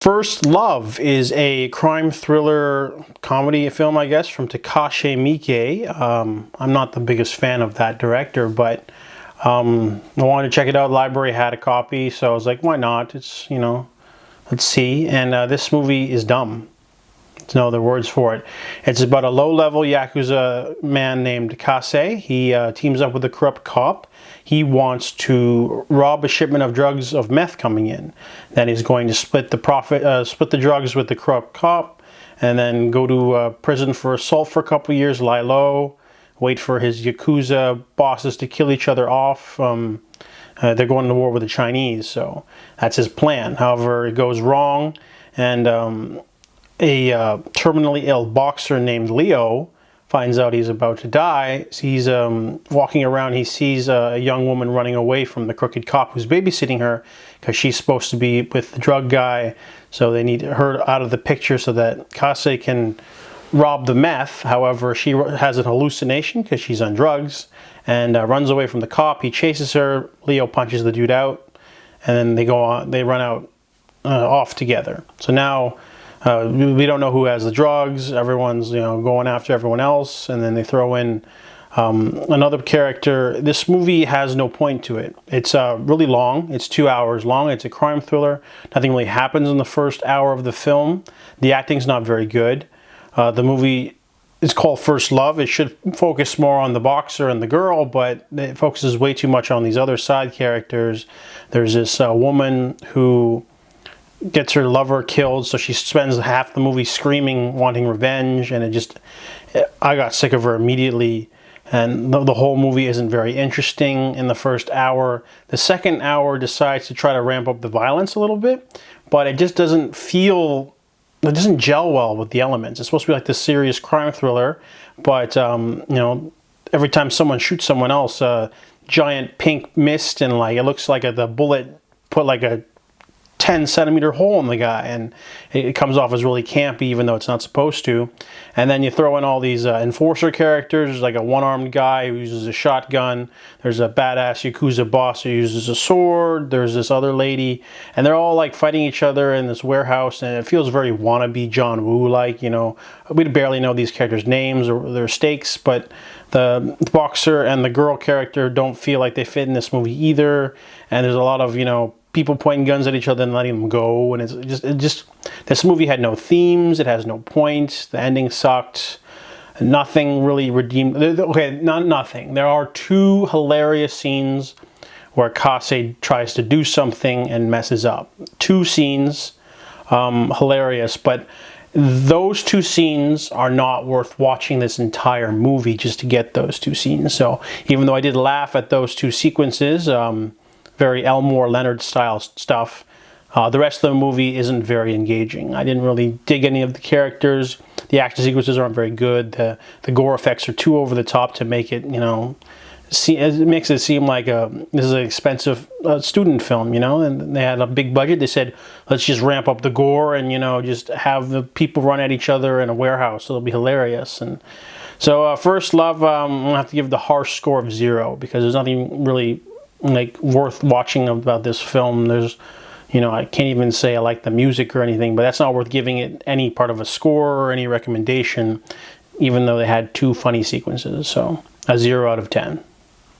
First Love is a crime thriller comedy film, I guess, from Takashi Miike. I'm not the biggest fan of that director, but I wanted to check it out. The library had a copy, so I was like, why not? It's, you know, let's see. And this movie is dumb. There's no other words for it. It's about a low-level Yakuza man named Kase. He teams up with a corrupt cop. He wants to rob a shipment of drugs of meth coming in. Then he's going to split the drugs with the corrupt cop, and then go to prison for assault for a couple of years, lie low, wait for his Yakuza bosses to kill each other off. They're going to war with the Chinese, so that's his plan. However, it goes wrong, and a terminally ill boxer named Leo finds out he's about to die. He's walking around, he sees a young woman running away from the crooked cop who's babysitting her because she's supposed to be with the drug guy, so they need her out of the picture so that Kase can rob the meth. However, she has an hallucination because she's on drugs and runs away from the cop. He chases her, Leo punches the dude out, and then they run out off together. So now we don't know who has the drugs. Everyone's, you know, going after everyone else, and then they throw in another character. This movie has no point to it. It's really long. It's 2 hours long. It's a crime thriller. Nothing really happens in the first hour of the film. The acting's not very good. The movie is called First Love. It should focus more on the boxer and the girl, but it focuses way too much on these other side characters. There's this woman who gets her lover killed, so she spends half the movie screaming, wanting revenge, and I got sick of her immediately, and the whole movie isn't very interesting in the first hour. The second hour decides to try to ramp up the violence a little bit, but it just doesn't gel well with the elements. It's supposed to be like this serious crime thriller, but you know, every time someone shoots someone else, a giant pink mist, and like it looks like the bullet put like a 10-centimeter hole in the guy, and it comes off as really campy even though it's not supposed to. And then you throw in all these enforcer characters. There's like a one-armed guy who uses a shotgun. There's a badass Yakuza boss who uses a sword. There's this other lady, and they're all like fighting each other in this warehouse, and it feels very wannabe John Woo-like. You know, we barely know these characters' names or their stakes, but the boxer and the girl character don't feel like they fit in this movie either. And there's a lot of, you know, people pointing guns at each other and letting them go, and this movie had no themes. It has no point. The ending sucked. Nothing really redeemed. Okay, not nothing. There are two hilarious scenes where Kase tries to do something and messes up. Two scenes, hilarious, but those two scenes are not worth watching this entire movie just to get those two scenes. So even though I did laugh at those two sequences, very Elmore Leonard style stuff, the rest of the movie isn't very engaging. I didn't really dig any of the characters. The action sequences aren't very good. The gore effects are too over the top to make it, you know, it makes it seem like this is an expensive student film, you know, and they had a big budget. They said, let's just ramp up the gore and, you know, just have the people run at each other in a warehouse. It'll be hilarious. And so First Love, I'm going to have to give the harsh score of 0 because there's nothing really like worth watching about this film. There's, you know, I can't even say I like the music or anything, but that's not worth giving it any part of a score or any recommendation, even though they had two funny sequences. So a 0 out of 10.